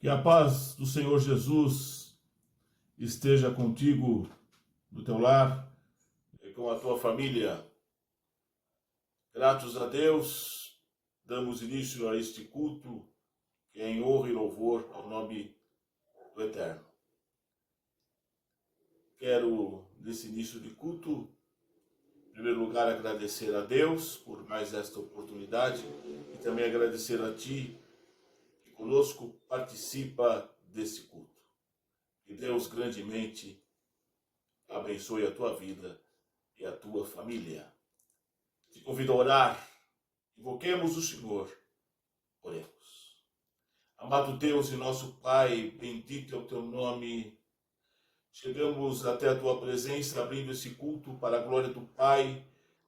Que a paz do Senhor Jesus esteja contigo, no teu lar e com a tua família. Gratos a Deus, damos início a este culto que é em honra e louvor ao nome do Eterno. Quero, nesse início de culto, em primeiro lugar, agradecer a Deus por mais esta oportunidade e também agradecer a ti que conosco participa desse culto. Que Deus grandemente abençoe a tua vida e a tua família. Te convido a orar. Invoquemos o Senhor. Oremos. Amado Deus e nosso Pai, bendito é o teu nome. Chegamos até a tua presença, abrindo esse culto para a glória do Pai,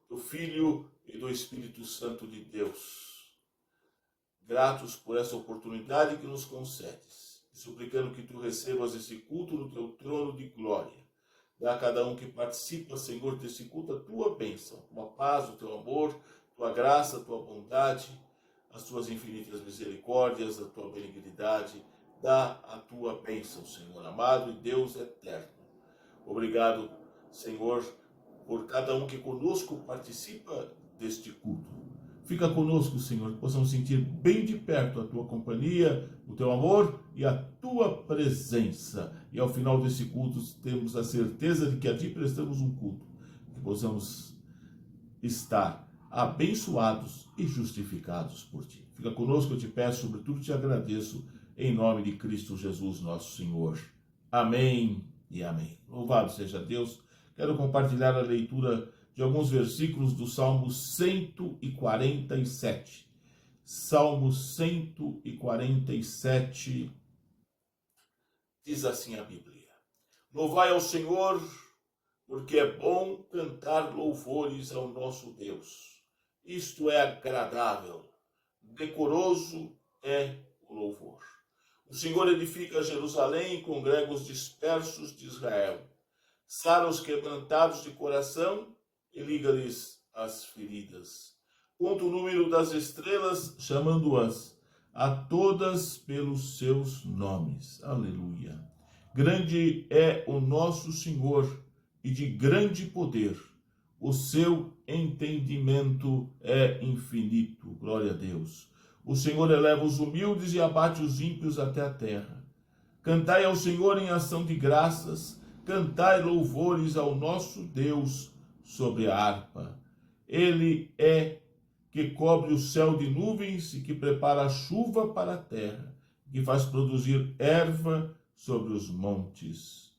do Filho e do Espírito Santo de Deus. Gratos por essa oportunidade que nos concedes, e suplicando que tu recebas esse culto no teu trono de glória. Dá a cada um que participa, Senhor, desse culto a tua bênção, a tua paz, o teu amor, tua graça, a tua bondade, as tuas infinitas misericórdias, a tua benignidade. Dá a tua bênção, Senhor amado e Deus eterno. Obrigado, Senhor, por cada um que conosco participa deste culto. Fica conosco, Senhor, que possamos sentir bem de perto a tua companhia, o teu amor e a tua presença. E ao final desse culto temos a certeza de que a ti prestamos um culto, que possamos estar abençoados e justificados por ti. Fica conosco, eu te peço, sobretudo te agradeço, em nome de Cristo Jesus, nosso Senhor. Amém e amém. Louvado seja Deus. Quero compartilhar a leitura de alguns versículos do Salmo 147. Salmo 147 diz assim a Bíblia: Louvai ao Senhor, porque é bom cantar louvores ao nosso Deus. Isto é agradável, decoroso é o louvor. O Senhor edifica Jerusalém e congrega os dispersos de Israel. Sara os quebrantados de coração e liga-lhes as feridas. Conta o número das estrelas, chamando-as a todas pelos seus nomes. Aleluia. Grande é o nosso Senhor e de grande poder. O seu entendimento é infinito. Glória a Deus. O Senhor eleva os humildes e abate os ímpios até a terra. Cantai ao Senhor em ação de graças, cantai louvores ao nosso Deus sobre a harpa. Ele é que cobre o céu de nuvens e que prepara a chuva para a terra, que faz produzir erva sobre os montes,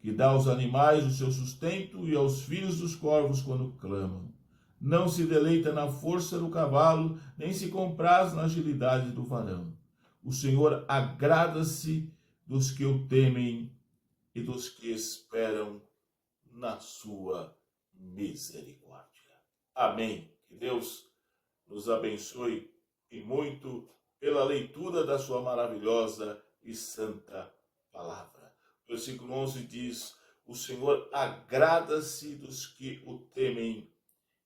que dá aos animais o seu sustento e aos filhos dos corvos quando clamam. Não se deleita na força do cavalo, nem se compraz na agilidade do varão. O Senhor agrada-se dos que o temem e dos que esperam na sua misericórdia. Amém. Que Deus nos abençoe e muito pela leitura da sua maravilhosa e santa palavra. O versículo 11 diz: O Senhor agrada-se dos que o temem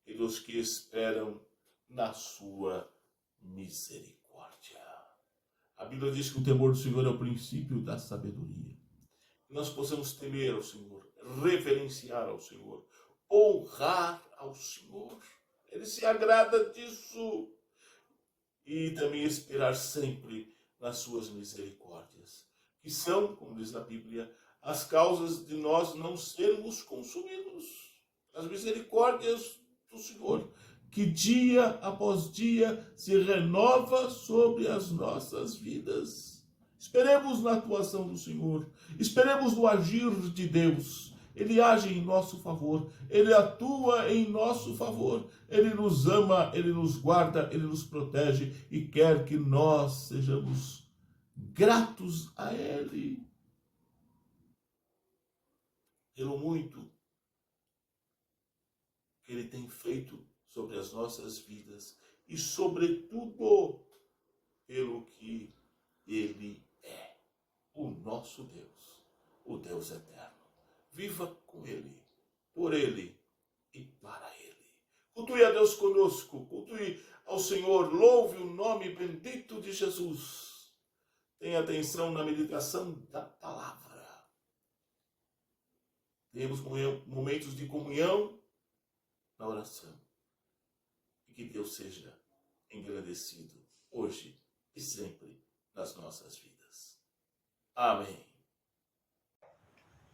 e dos que esperam na sua misericórdia. A Bíblia diz que o temor do Senhor é o princípio da sabedoria. Que nós possamos temer ao Senhor, reverenciar ao Senhor, honrar ao Senhor. Ele se agrada disso. E também esperar sempre nas suas misericórdias, que são, como diz na Bíblia, as causas de nós não sermos consumidos. As misericórdias do Senhor, que dia após dia se renova sobre as nossas vidas. Esperemos na atuação do Senhor, esperemos no agir de Deus. Ele age em nosso favor, Ele atua em nosso favor, Ele nos ama, Ele nos guarda, Ele nos protege e quer que nós sejamos gratos a Ele pelo muito que Ele tem feito sobre as nossas vidas e, sobretudo, pelo que Ele é, o nosso Deus, o Deus eterno. Viva com Ele, por Ele e para Ele. Cultue a Deus conosco, cultue ao Senhor, louve o nome bendito de Jesus. Tenha atenção na meditação da palavra. Temos momentos de comunhão na oração. E que Deus seja engrandecido hoje e sempre nas nossas vidas. Amém.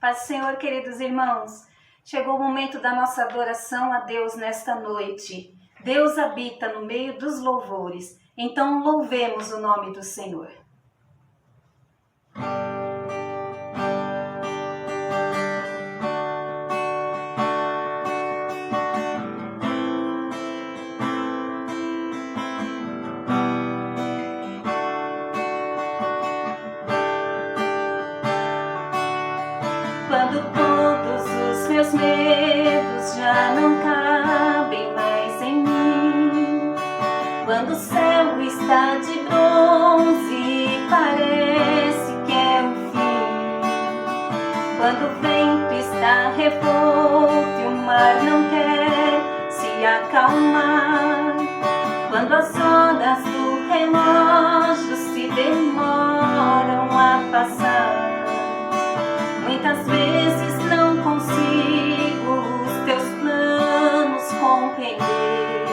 Paz do Senhor, queridos irmãos. Chegou o momento da nossa adoração a Deus nesta noite. Deus habita no meio dos louvores. Então louvemos o nome do Senhor. Quando todos os meus medos já não cabem mais em mim, quando o céu está de bronze e parece que é um fim, quando o vento está revolto e o mar não quer se acalmar, quando as horas do relógio se demoram a passar, muitas vezes não consigo os teus planos compreender,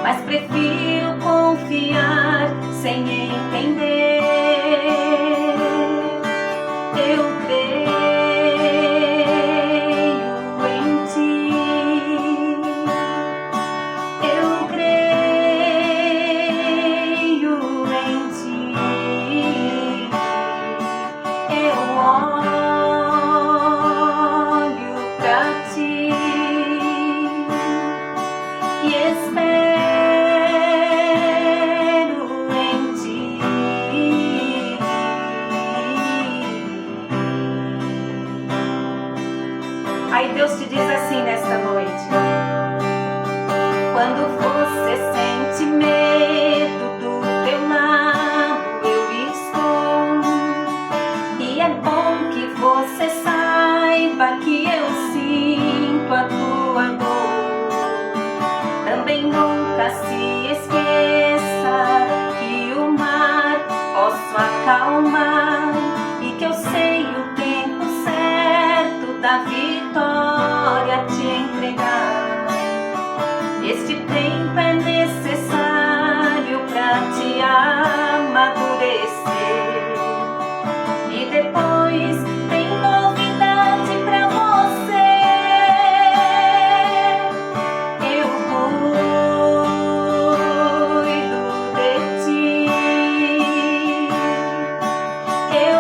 mas prefiro confiar sem entender. Eu creio em ti, eu creio em ti, eu olho pra ti e espero em ti. Aí Deus te diz assim nesta noite: quando você sente medo, do teu lado eu estou. E é bom que você saiba que eu sinto a tua dor. Também nunca se esqueça que o mar posso acalmar e que eu sei o tempo certo da vitória te entregar. Este tempo é necessário para te amadurecer. E depois tem novidade pra você. Eu cuido de ti. Eu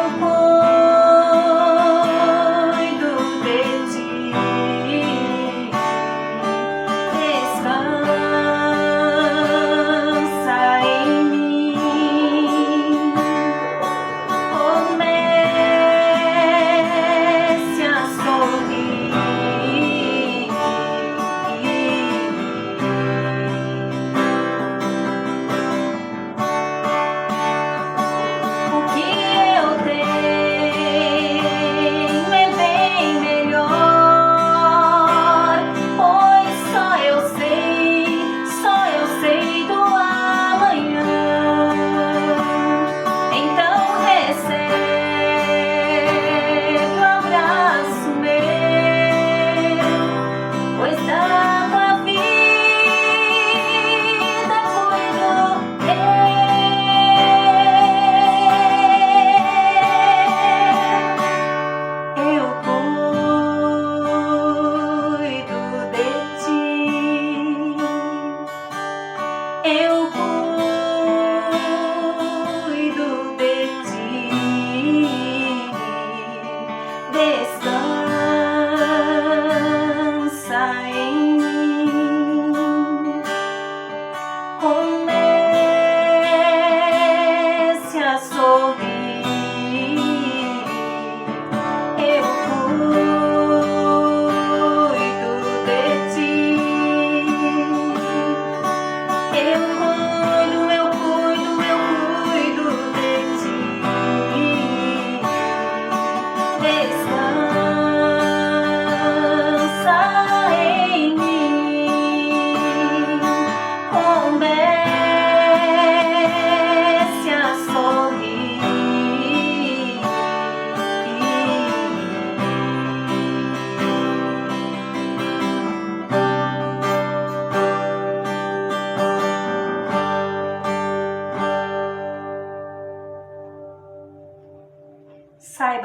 cuido de ti. Descansa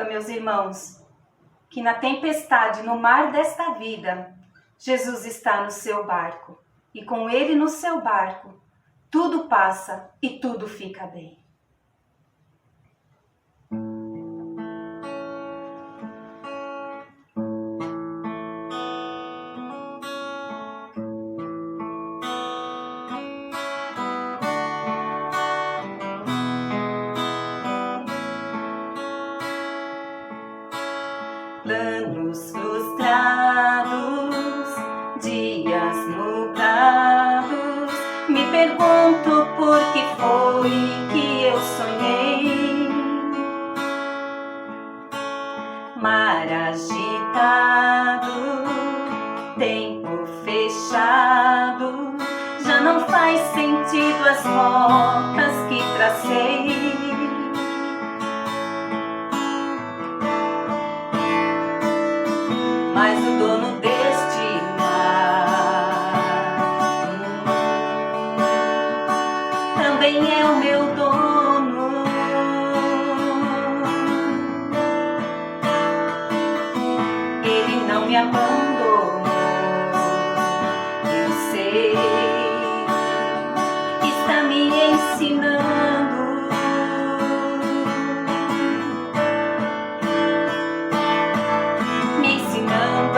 meus irmãos, que na tempestade, no mar desta vida, Jesus está no seu barco. E com Ele no seu barco, tudo passa e tudo fica bem. Planos frustrados, dias nublados, me pergunto por que foi que eu sonhei. Mar agitado, tempo fechado, já não faz sentido as rotas que tracei. Mas o dono deste mar também é o meu dono. Ele não me abandonou, eu sei, está me ensinando.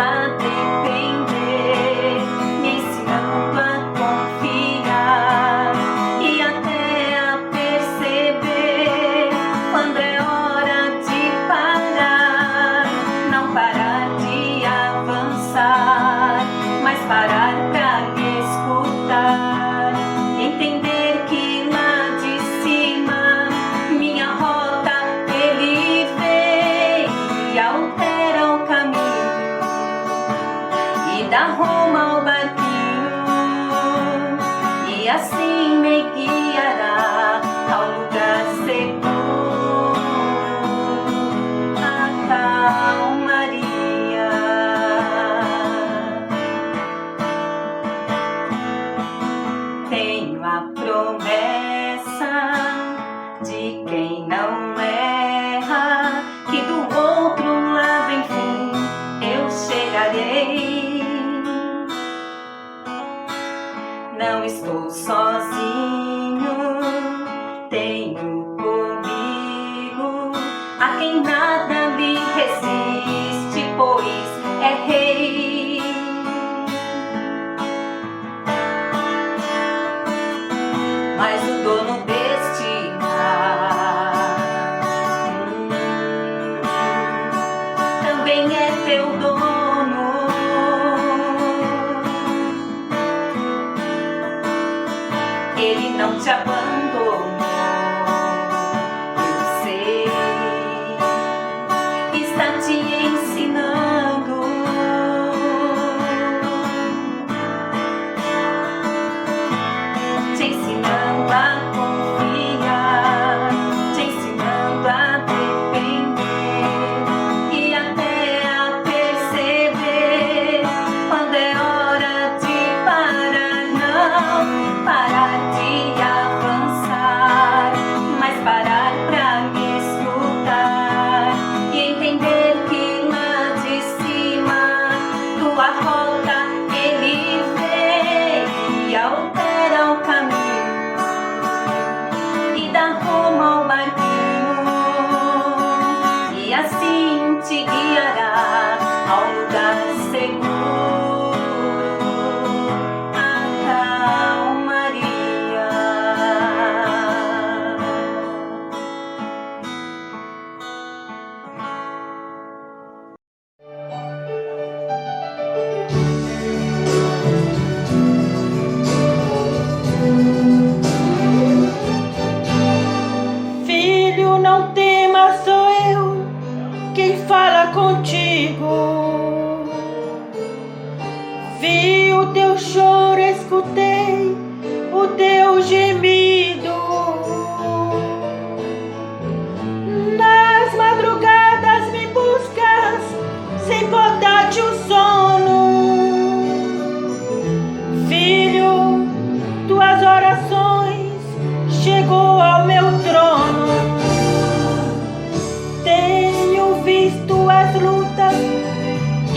A depender, me ensinando a confiar e até a perceber quando é hora de parar. Não parar de avançar, mas parar pra me escutar e entender que lá de cima minha rota ele vem e altera o caminho. Dá rumo ao barquinho e assim me guiará ao lugar seguro, a calmaria. Tenho a promessa de quem não erra, que do outro lado enfim eu chegarei. Não estou sozinho, tenho comigo a quem nada lhe resiste, pois é rei. Mas o dono deste mar também é teu dono. Ele não te abandonou, eu sei, está te ensinando. Te ensinando a confiar, te ensinando a depender e até a perceber quando é hora de parar. Não parar de avançar,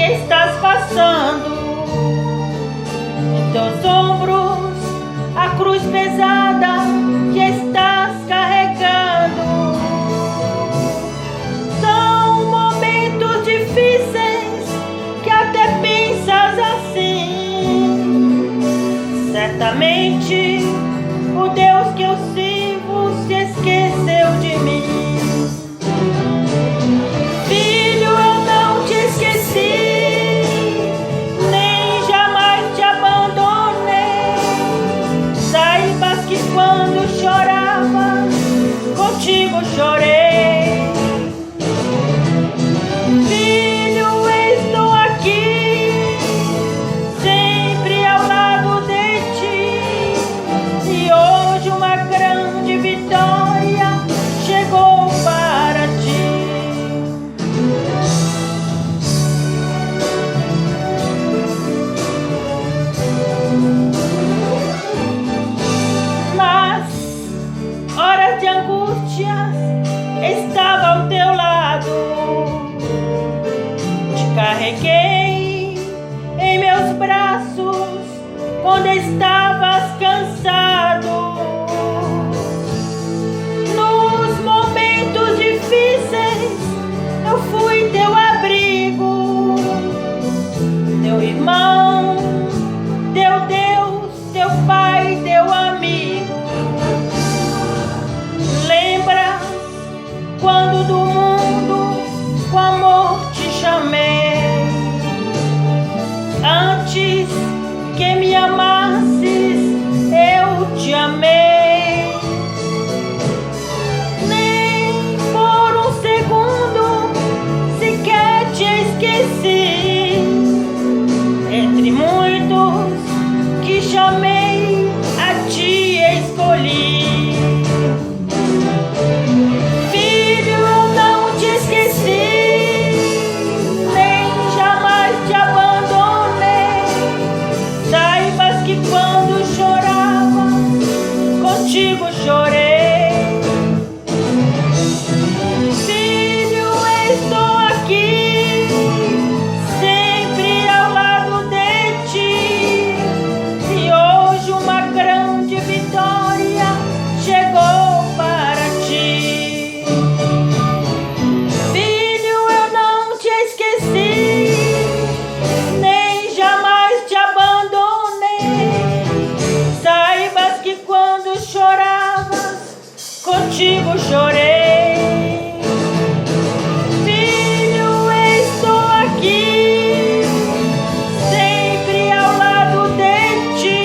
estás passando. Em teus ombros a cruz pesada que estás carregando. São momentos difíceis que até pensas assim. Certamente o Deus que eu sirvo se esqueceu de mim. Filho, eu não te esqueci, nem jamais te abandonei. Saibas que quando chorava, contigo chorei. Filho, estou aqui, sempre ao lado de ti. E hoje uma grande vitória chegou para ti. Nas horas de angústias estava ao teu lado. Te carreguei em meus braços quando estavas cansado. Nos momentos difíceis eu fui teu abrigo, teu irmão, teu Deus, teu Pai, teu amigo. Lembra quando do mundo com amor te chamei? Antes que me amasses, eu te amei. Nem por um segundo sequer te esqueci. Entre muitos que chamei, a ti escolhi. Filho, eu não te esqueci, nem jamais te abandonei. Saibas que quando chorava, contigo chorei. Filho, estou aqui, sempre ao lado de ti. E hoje uma grande vitória chegou para ti. Filho, eu não te esqueci, nem jamais te abandonei. Saibas que quando choravas, contigo chorei. Filho, estou aqui, sempre ao lado de ti.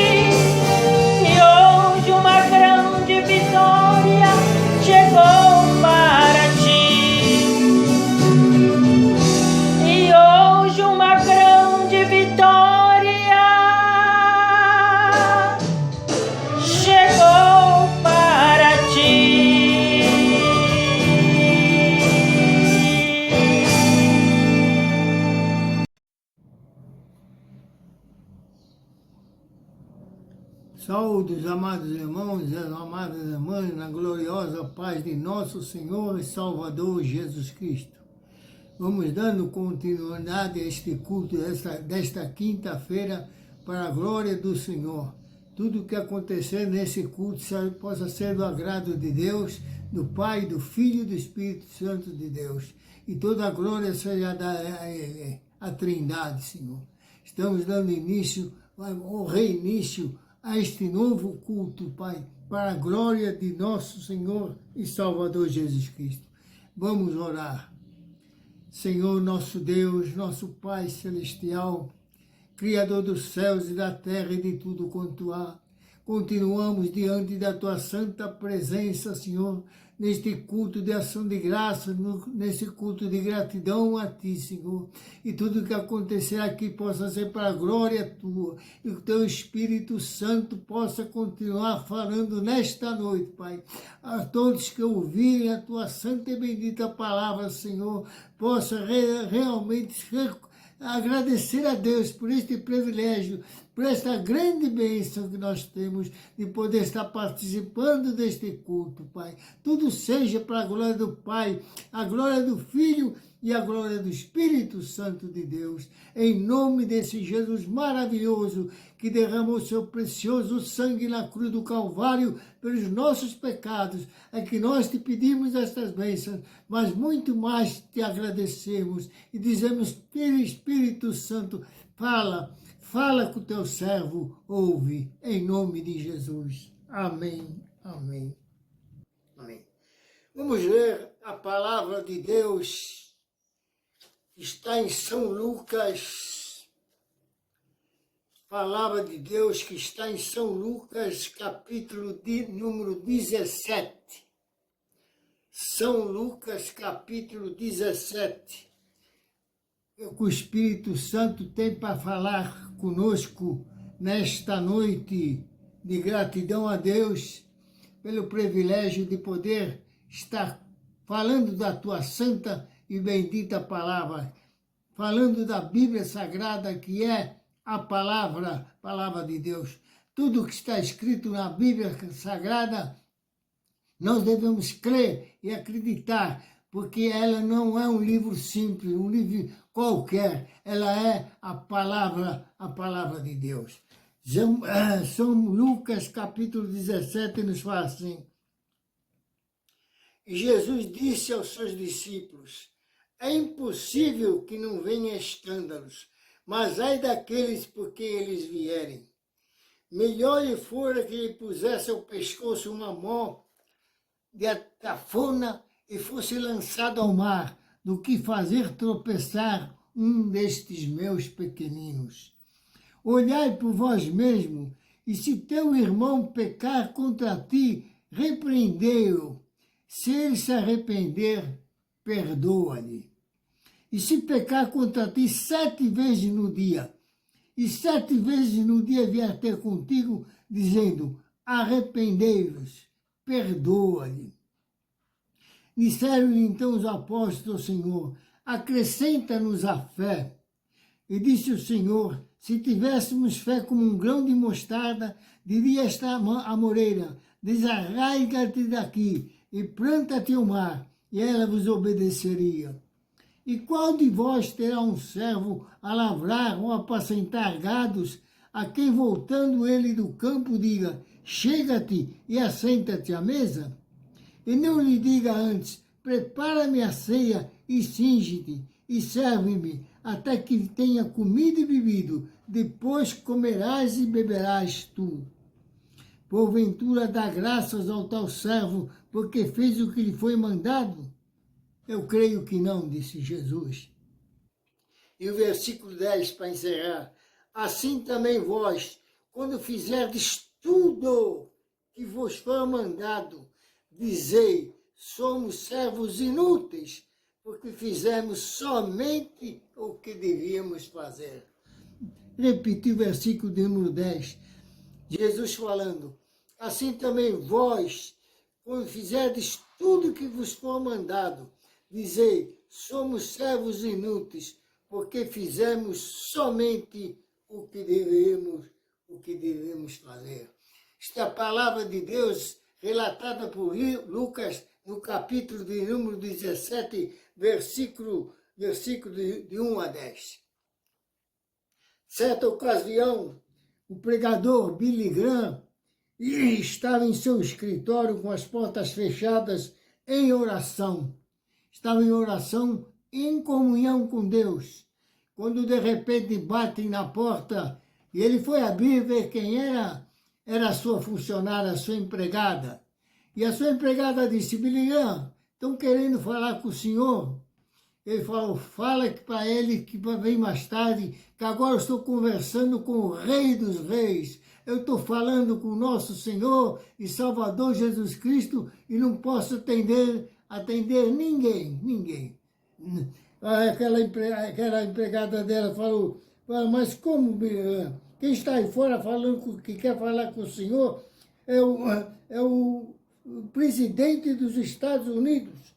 E hoje uma grande vitória chegou para ti. E hoje uma grande vitória chegou para ti. Saúde, amados irmãos e as amadas irmãs, na gloriosa paz de nosso Senhor e Salvador Jesus Cristo. Vamos dando continuidade a este culto desta quinta-feira para a glória do Senhor. Tudo o que acontecer nesse culto possa ser do agrado de Deus, do Pai, do Filho e do Espírito Santo de Deus. E toda a glória seja dada a Ele, a Trindade, Senhor. Estamos dando início, ou reinício, a este novo culto, Pai, para a glória de nosso Senhor e Salvador Jesus Cristo. Vamos orar. Senhor, nosso Deus, nosso Pai Celestial, Criador dos céus e da terra e de tudo quanto há, continuamos diante da Tua santa presença, Senhor, neste culto de ação de graça, nesse culto de gratidão a Ti, Senhor. E tudo que acontecer aqui possa ser para a glória Tua. E o Teu Espírito Santo possa continuar falando nesta noite, Pai. A todos que ouvirem a Tua santa e bendita palavra, Senhor, possa realmente agradecer a Deus por este privilégio, por esta grande bênção que nós temos de poder estar participando deste culto, Pai. Tudo seja para a glória do Pai, a glória do Filho e a glória do Espírito Santo de Deus, em nome desse Jesus maravilhoso que derramou seu precioso sangue na cruz do Calvário pelos nossos pecados, é que nós te pedimos estas bênçãos, mas muito mais te agradecemos e dizemos, Espírito Santo, fala com o teu servo, ouve, em nome de Jesus. Amém, amém, amém. Vamos ler a palavra de Deus, que está em São Lucas, palavra de Deus que está em São Lucas, capítulo número 17. São Lucas, capítulo 17. O que o Espírito Santo tem para falar conosco nesta noite de gratidão a Deus pelo privilégio de poder estar falando da tua santa e bendita palavra, falando da Bíblia Sagrada, que é a palavra de Deus. Tudo que está escrito na Bíblia Sagrada, nós devemos crer e acreditar, porque ela não é um livro simples, um livro qualquer, ela é a palavra de Deus. São Lucas, capítulo 17, nos fala assim, e Jesus disse aos seus discípulos, é impossível que não venha escândalos, mas ai daqueles por quem eles vierem. Melhor lhe fora que lhe pusesse ao pescoço uma mão de atafona e fosse lançado ao mar, do que fazer tropeçar um destes meus pequeninos. Olhai por vós mesmo, e se teu irmão pecar contra ti, repreendei-o. Se ele se arrepender, perdoa-lhe. E se pecar contra ti 7 vezes no dia, e 7 vezes no dia vier ter contigo, dizendo, arrependei-vos, perdoa-lhe. Disseram-lhe então os apóstolos ao Senhor, acrescenta-nos a fé. E disse o Senhor, se tivéssemos fé como um grão de mostarda, diria esta amoreira, desarraiga-te daqui e planta-te ao mar, e ela vos obedeceria. E qual de vós terá um servo a lavrar ou apacentar gados, a quem voltando ele do campo diga, chega-te e assenta-te à mesa? E não lhe diga antes, prepara-me a ceia e cinge-te, e serve-me, até que tenha comido e bebido, depois comerás e beberás tu. Porventura dá graças ao tal servo, porque fez o que lhe foi mandado? Eu creio que não, disse Jesus. E o versículo 10, para encerrar. Assim também vós, quando fizerdes tudo que vos for mandado, dizei, somos servos inúteis, porque fizemos somente o que devíamos fazer. Repeti o versículo de número 10. Jesus falando, assim também vós, quando fizerdes tudo que vos for mandado, dizei, somos servos inúteis, porque fizemos somente o que devemos fazer. Esta é a palavra de Deus relatada por Lucas no capítulo de número 17, versículo de 1 a 10. Certa ocasião, o pregador Billy Graham estava em seu escritório com as portas fechadas em oração. Estava em oração, em comunhão com Deus. Quando de repente batem na porta e ele foi abrir ver quem era a sua funcionária, a sua empregada. E a sua empregada disse, Billy Graham, estão querendo falar com o senhor? Ele falou, fala para ele que vem mais tarde, que agora eu estou conversando com o Rei dos Reis. Eu estou falando com o nosso Senhor e Salvador Jesus Cristo e não posso atender ninguém. Aquela empregada dela falou, mas como, quem está aí fora falando que quer falar com o senhor é o presidente dos Estados Unidos.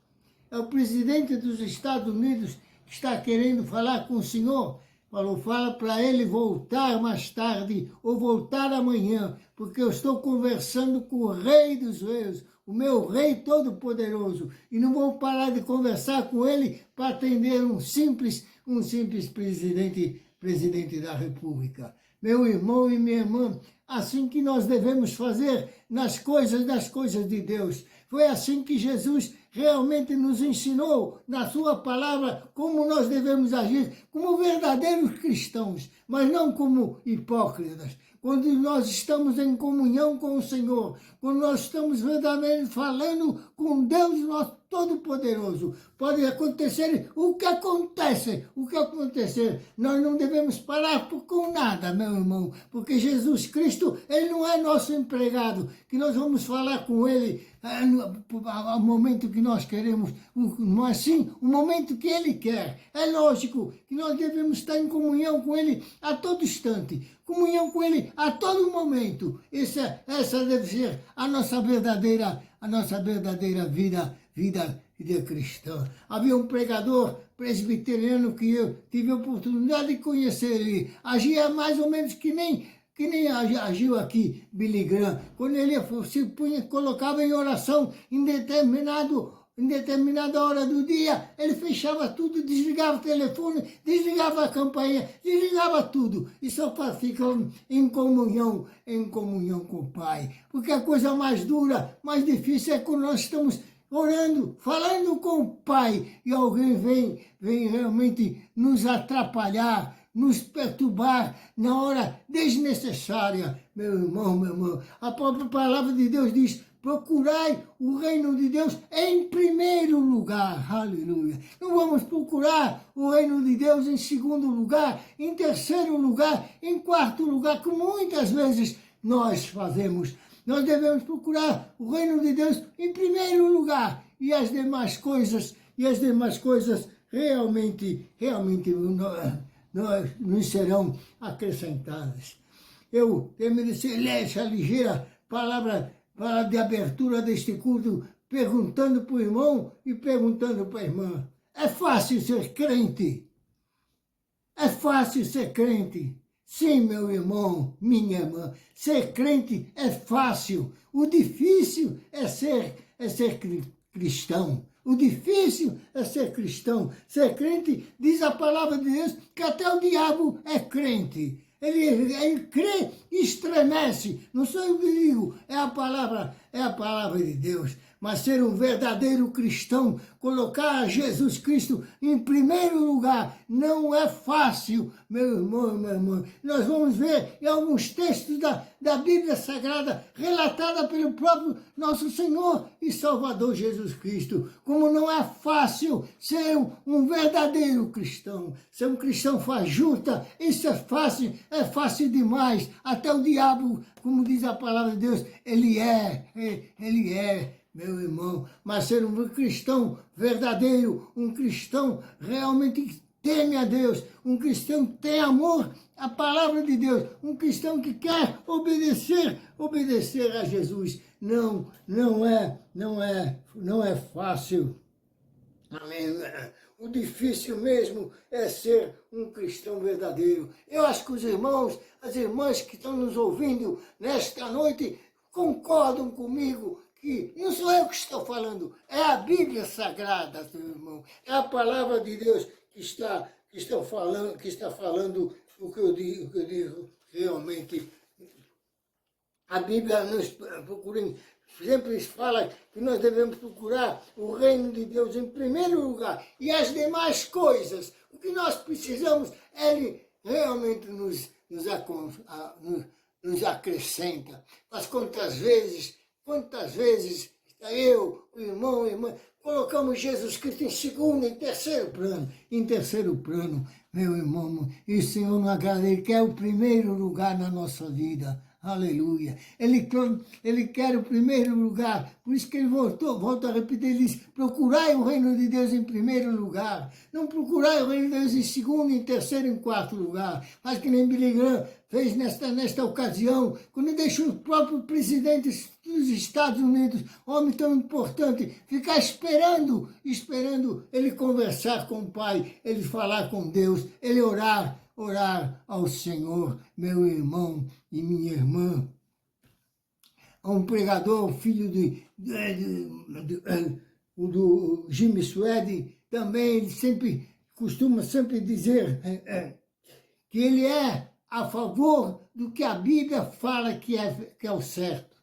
É o presidente dos Estados Unidos que está querendo falar com o senhor. falou, fala para ele voltar mais tarde ou voltar amanhã, porque eu estou conversando com o Rei dos Reis, o meu Rei Todo-Poderoso, e não vou parar de conversar com ele para atender um simples presidente da República. Meu irmão e minha irmã, assim que nós devemos fazer nas coisas de Deus. Foi assim que Jesus realmente nos ensinou na sua palavra como nós devemos agir como verdadeiros cristãos, mas não como hipócritas. Quando nós estamos em comunhão com o Senhor, quando nós estamos verdadeiramente falando com Deus nosso Todo-Poderoso, pode acontecer o que acontecer, nós não devemos parar com nada, meu irmão, porque Jesus Cristo, Ele não é nosso empregado, que nós vamos falar com Ele ao momento que nós queremos, mas sim o momento que Ele quer. É lógico que nós devemos estar em comunhão com Ele a todo instante, comunhão com Ele a todo momento. Essa deve ser a nossa verdadeira vida cristã. Havia um pregador presbiteriano que eu tive a oportunidade de conhecer. Ele agia mais ou menos que nem agiu aqui Billy Graham, quando ele colocava em oração em determinada hora do dia, ele fechava tudo, desligava o telefone, desligava a campainha, desligava tudo, e só ficar em comunhão com o Pai. Porque a coisa mais dura, mais difícil é quando nós estamos orando, falando com o Pai, e alguém vem realmente nos atrapalhar, nos perturbar na hora desnecessária. Meu irmão, minha irmã, a própria palavra de Deus diz, procurai o reino de Deus em primeiro lugar, aleluia. Não vamos procurar o reino de Deus em segundo lugar, em terceiro lugar, em quarto lugar, como muitas vezes nós fazemos. Nós devemos procurar o reino de Deus em primeiro lugar, e as demais coisas realmente nos serão acrescentadas. Eu terminei essa ligeira palavra de abertura deste culto, perguntando para o irmão e perguntando para a irmã. É fácil ser crente? É fácil ser crente? Sim, meu irmão, minha irmã, ser crente é fácil. O difícil é ser cristão. O difícil é ser cristão. Ser crente, diz a palavra de Deus, que até o diabo é crente. Ele crê e estremece. Não sou eu que digo, é a palavra de Deus. Mas ser um verdadeiro cristão, colocar Jesus Cristo em primeiro lugar, não é fácil, meu irmão e minha irmã. Nós vamos ver em alguns textos da Bíblia Sagrada, relatada pelo próprio nosso Senhor e Salvador Jesus Cristo, como não é fácil ser um verdadeiro cristão. Ser um cristão fajuta, isso é fácil demais. Até o diabo, como diz a palavra de Deus, ele é, meu irmão. Mas ser um cristão verdadeiro, um cristão realmente que teme a Deus, um cristão que tem amor à palavra de Deus, um cristão que quer obedecer a Jesus. Não é fácil. Amém. O difícil mesmo é ser um cristão verdadeiro. Eu acho que os irmãos, as irmãs que estão nos ouvindo nesta noite concordam comigo que não sou eu que estou falando, é a Bíblia Sagrada, meu irmão. É a palavra de Deus que está falando o que eu digo realmente. A Bíblia sempre fala que nós devemos procurar o reino de Deus em primeiro lugar, e as demais coisas, o que nós precisamos, Ele realmente nos acrescenta. Mas quantas vezes eu, o irmão, a irmã, colocamos Jesus Cristo em segundo, em terceiro plano, meu irmão, e o Senhor não agrada, Ele quer o primeiro lugar na nossa vida. Aleluia. Ele quer o primeiro lugar. Por isso que ele volta a repetir, ele diz, procurai o reino de Deus em primeiro lugar. Não procurai o reino de Deus em segundo, em terceiro, em quarto lugar. Mas que nem Billy Graham fez nesta ocasião, quando deixou o próprio presidente dos Estados Unidos, homem tão importante, ficar esperando ele conversar com o Pai, ele falar com Deus, ele orar orar ao Senhor, meu irmão e minha irmã. Um pregador, filho do Jimmy Sweden, também ele costuma dizer que ele é a favor do que a Bíblia fala que é o certo.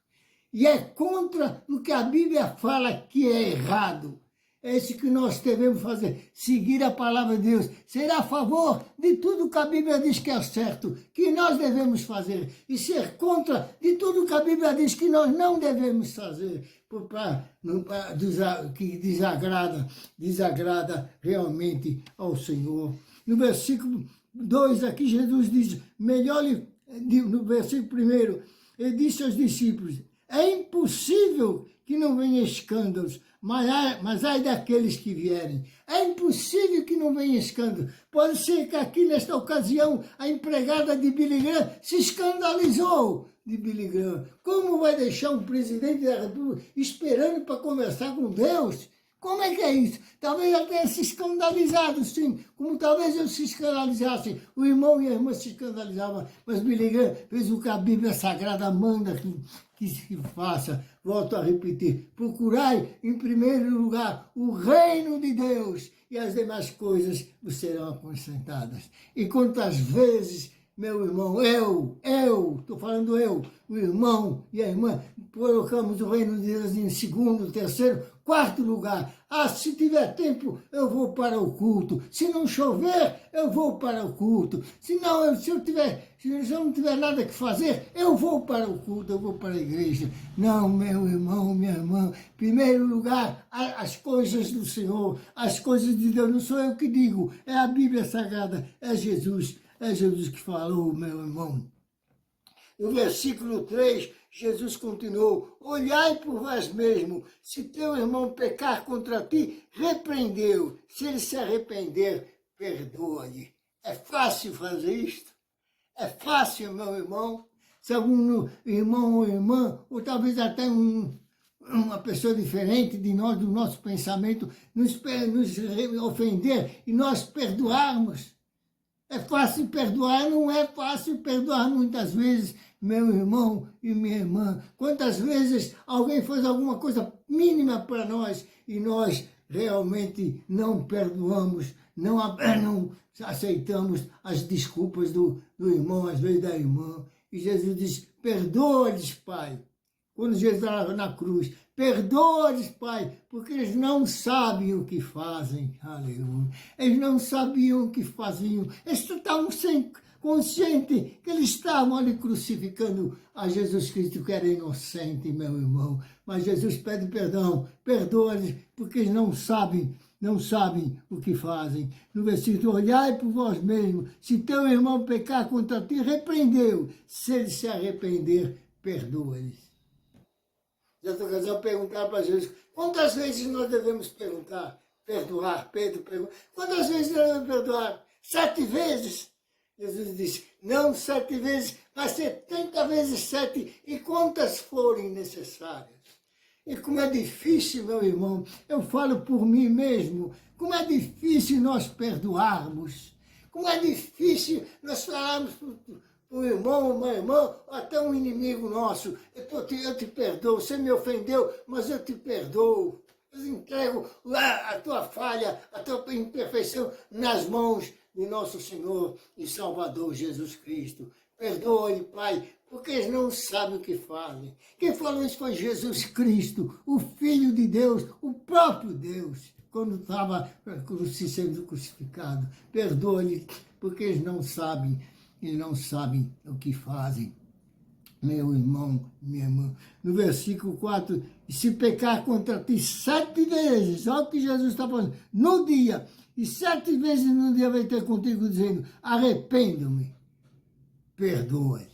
E é contra o que a Bíblia fala que é errado. É isso que nós devemos fazer, seguir a palavra de Deus, ser a favor de tudo que a Bíblia diz que é certo, que nós devemos fazer, e ser contra de tudo que a Bíblia diz que nós não devemos fazer, que desagrada realmente ao Senhor. No versículo 2 aqui, Jesus diz, no versículo 1, ele disse aos discípulos, é impossível que não venha escândalos, mas ai daqueles que vierem. É impossível que não venha escândalo. Pode ser que aqui, nesta ocasião, a empregada de Billy Graham se escandalizou de Billy Graham. Como vai deixar um presidente da República esperando para conversar com Deus? Como é que é isso? Talvez ela tenha se escandalizado, sim. Como talvez eu se escandalizasse. O irmão e a irmã se escandalizavam. Mas Billy Graham fez o que a Bíblia Sagrada manda que se faça. Volto a repetir. Procurai, em primeiro lugar, o reino de Deus. E as demais coisas vos serão acrescentadas. E quantas vezes, meu irmão, estou falando eu, o irmão e a irmã, colocamos o reino de Deus em segundo, terceiro, quarto lugar. Se tiver tempo, eu vou para o culto. Se não chover, eu vou para o culto. Se eu não tiver nada que fazer, eu vou para o culto, eu vou para a igreja. Não, meu irmão, minha irmã, em primeiro lugar, as coisas do Senhor, as coisas de Deus, não sou eu que digo, é a Bíblia Sagrada, é Jesus que falou, meu irmão. No versículo 3, Jesus continuou, olhai por vós mesmo, se teu irmão pecar contra ti, repreendeu, se ele se arrepender, perdoa-lhe. É fácil fazer isto? É fácil, meu irmão? Se algum irmão ou irmã, ou talvez até uma pessoa diferente de nós, do nosso pensamento, nos ofender e nós perdoarmos. É fácil perdoar? Não é fácil perdoar muitas vezes, meu irmão e minha irmã. Quantas vezes alguém faz alguma coisa mínima para nós e nós realmente não perdoamos, não aceitamos as desculpas do irmão, às vezes da irmã. E Jesus diz, perdoa-lhes, Pai. Quando Jesus estava na cruz, perdoa-lhes, Pai, porque eles não sabem o que fazem. Aleluia. Eles não sabiam o que faziam. Eles estavam conscientes que eles estavam ali crucificando a Jesus Cristo, que era inocente, meu irmão. Mas Jesus pede perdão, perdoa-lhes, porque eles não sabem o que fazem. No versículo, olhai por vós mesmos, se teu irmão pecar contra ti, repreendeu. Se ele se arrepender, perdoa-lhes. Nessa ocasião, perguntar para Jesus, quantas vezes nós devemos perdoar? Pedro pergunta, quantas vezes nós devemos perdoar? 7 vezes? Jesus disse, não 7 vezes, mas 70 vezes 7, e quantas forem necessárias. E como é difícil, meu irmão, eu falo por mim mesmo, como é difícil nós perdoarmos, como é difícil nós falarmos um irmão, uma irmã, até um inimigo nosso, eu te perdoo, você me ofendeu, mas eu te perdoo. Eu entrego a tua falha, a tua imperfeição nas mãos de nosso Senhor e Salvador Jesus Cristo. Perdoa-lhe, Pai, porque eles não sabem o que fazem. Quem falou isso foi Jesus Cristo, o Filho de Deus, o próprio Deus, quando estava sendo crucificado. Perdoa-lhe, porque eles não sabem o que fazem. Meu irmão, minha irmã. No versículo 4, se pecar contra ti 7 vezes, olha o que Jesus está falando, no dia, e 7 vezes no dia vai ter contigo dizendo, arrependo-me, perdoa-lhe.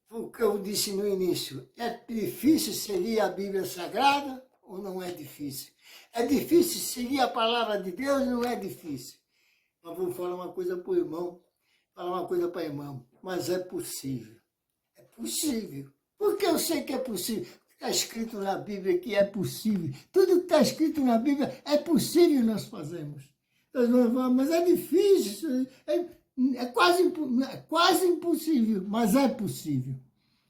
O que eu disse no início, é difícil seguir a Bíblia Sagrada ou não é difícil? É difícil seguir a palavra de Deus ou não é difícil? Mas vou falar uma coisa para o irmão, falar uma coisa para a irmã, mas é possível. É possível. Porque eu sei que é possível. Está escrito na Bíblia que é possível. Tudo que está escrito na Bíblia é possível nós fazemos. Nós vamos falar, mas é difícil, é quase impossível, mas é possível.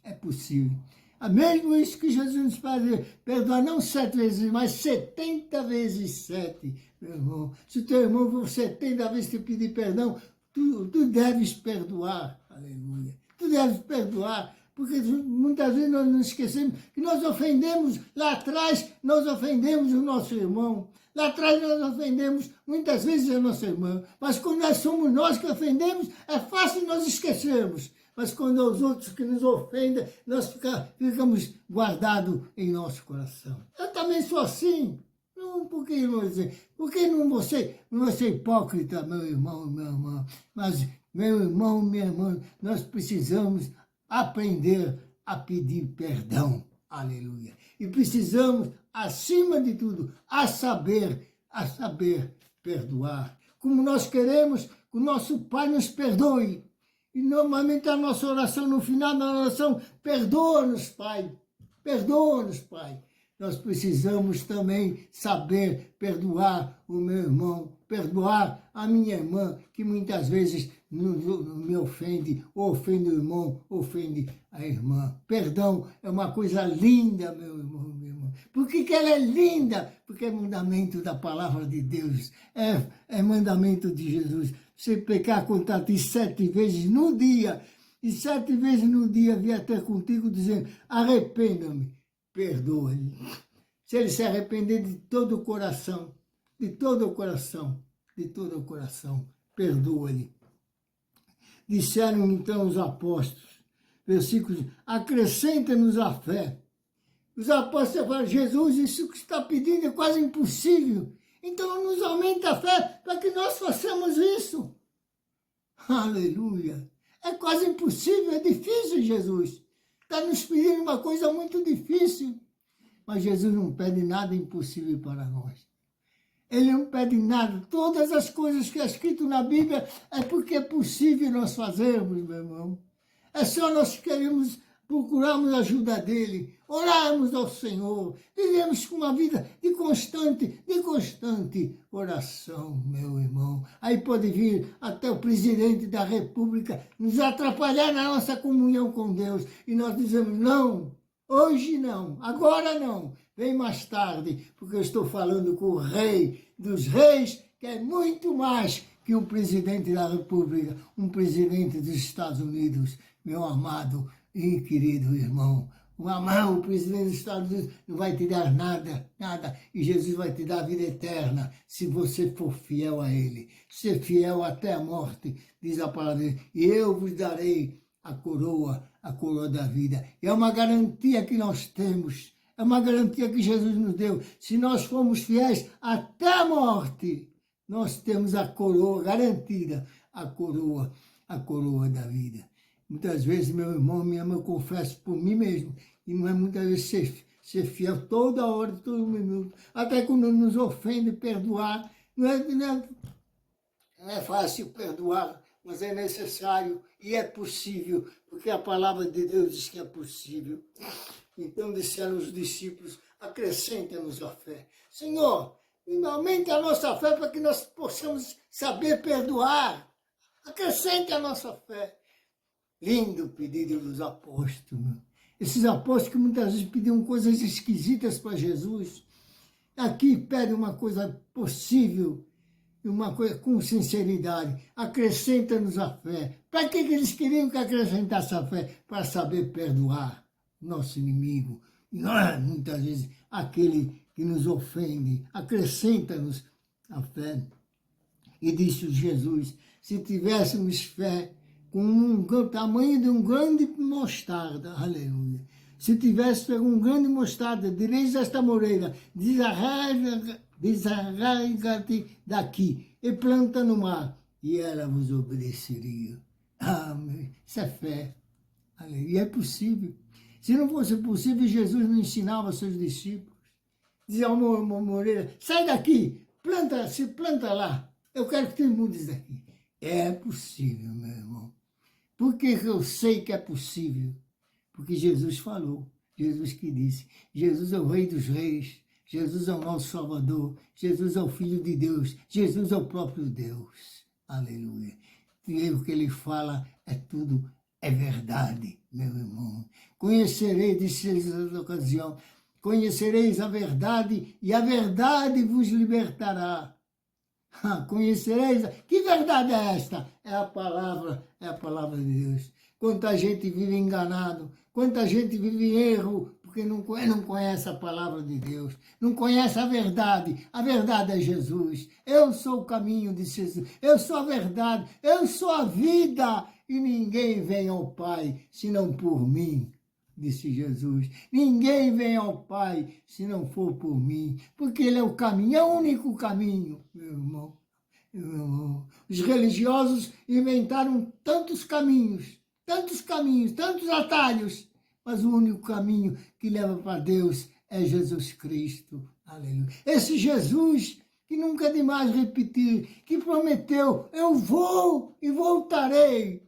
É possível. É mesmo isso que Jesus nos faz, perdoar não 7 vezes, mas 70 vezes 7, meu irmão. Se o teu irmão for 70 vezes te pedir perdão, tu deves perdoar. Aleluia. Tu deves perdoar, porque muitas vezes nós nos esquecemos que nós ofendemos, lá atrás nós ofendemos o nosso irmão. Lá atrás nós ofendemos muitas vezes a nossa irmã, mas quando somos nós que ofendemos, é fácil nós esquecermos. Mas quando é os outros que nos ofendem, nós ficamos guardados em nosso coração. Eu também sou assim. Não, por que não dizer? Por que não vou ser hipócrita, meu irmão, minha irmã? Mas, meu irmão, minha irmã, nós precisamos aprender a pedir perdão. Aleluia. E precisamos, acima de tudo, a saber perdoar. Como nós queremos que o nosso Pai nos perdoe. E normalmente a nossa oração, no final da oração, perdoa-nos, Pai. Perdoa-nos, Pai. Nós precisamos também saber perdoar o meu irmão, perdoar a minha irmã, que muitas vezes me ofende, ou ofende o irmão, ofende a irmã. Perdão é uma coisa linda, meu irmão, minha irmã. Por que ela é linda? Porque é mandamento da palavra de Deus, é mandamento de Jesus. Você pecar contra ti 7 vezes no dia, e 7 vezes no dia vier ter contigo dizendo, arrependa-me, perdoa-lhe. Se ele se arrepender de todo o coração, perdoa-lhe. Disseram então os apóstolos, versículos, acrescenta-nos a fé. Os apóstolos falaram, Jesus, isso que está pedindo é quase impossível. Então nos aumenta a fé para que nós façamos isso. Aleluia. É quase impossível, é difícil, Jesus. Está nos pedindo uma coisa muito difícil. Mas Jesus não pede nada impossível para nós. Ele não pede nada. Todas as coisas que é escrito na Bíblia é porque é possível nós fazermos, meu irmão. É só nós queremos procurarmos a ajuda dele, orarmos ao Senhor, vivemos com uma vida de constante oração, meu irmão. Aí pode vir até o presidente da República nos atrapalhar na nossa comunhão com Deus. E nós dizemos, não, hoje não, agora não, vem mais tarde, porque eu estou falando com o rei dos reis, que é muito mais que um presidente da República, um presidente dos Estados Unidos, meu amado e querido irmão. O presidente dos Estados Unidos não vai te dar nada. E Jesus vai te dar a vida eterna, se você for fiel a Ele. Ser fiel até a morte, diz a palavra dele. E eu vos darei a coroa da vida. É uma garantia que nós temos. É uma garantia que Jesus nos deu. Se nós formos fiéis até a morte, nós temos a coroa garantida, a coroa da vida. Muitas vezes, meu irmão, minha irmã, eu confesso por mim mesmo, e não é muitas vezes ser fiel toda hora, todo minuto, até quando nos ofende, perdoar. Não é fácil perdoar, mas é necessário e é possível, porque a palavra de Deus diz que é possível. Então disseram os discípulos, acrescenta-nos a fé. Senhor, aumente a nossa fé para que nós possamos saber perdoar. Acrescente a nossa fé. Lindo pedido dos apóstolos. Esses apóstolos que muitas vezes pediam coisas esquisitas para Jesus, aqui pedem uma coisa possível, uma coisa com sinceridade. Acrescenta-nos a fé. Para que eles queriam que acrescentasse a fé? Para saber perdoar nosso inimigo. E não, muitas vezes, aquele que nos ofende. Acrescenta-nos a fé. E disse Jesus, se tivéssemos fé, com o tamanho de um grande mostarda, aleluia. Se tivesse um grande mostarda, direis esta moreira, desarraiga-te daqui e planta no mar, e ela vos obedeceria. Amém. Isso é fé. Aleluia. E é possível. Se não fosse possível, Jesus não ensinava aos seus discípulos. Dizia ao moreira, sai daqui, se planta lá. Eu quero que tu mudes daqui. É possível, meu irmão. Por que eu sei que é possível? Porque Jesus falou, Jesus que disse. Jesus é o Rei dos Reis, Jesus é o nosso Salvador. Jesus é o Filho de Deus. Jesus é o próprio Deus. Aleluia. E o que ele fala é tudo, é verdade, meu irmão. Conhecereis, disse Jesus na ocasião, conhecereis a verdade e a verdade vos libertará. Conhecereis, que verdade é esta? É a palavra de Deus. Quanta gente vive enganado, quanta gente vive em erro, porque não conhece a palavra de Deus, não conhece a verdade é Jesus. Eu sou o caminho, disse Jesus, eu sou a verdade, eu sou a vida, e ninguém vem ao Pai, senão por mim, disse Jesus. Ninguém vem ao Pai, se não for por mim, porque Ele é o caminho, é o único caminho, meu irmão. Os religiosos inventaram tantos caminhos, tantos atalhos, mas o único caminho que leva para Deus é Jesus Cristo. Aleluia. Esse Jesus que nunca é demais repetir, que prometeu, eu vou e voltarei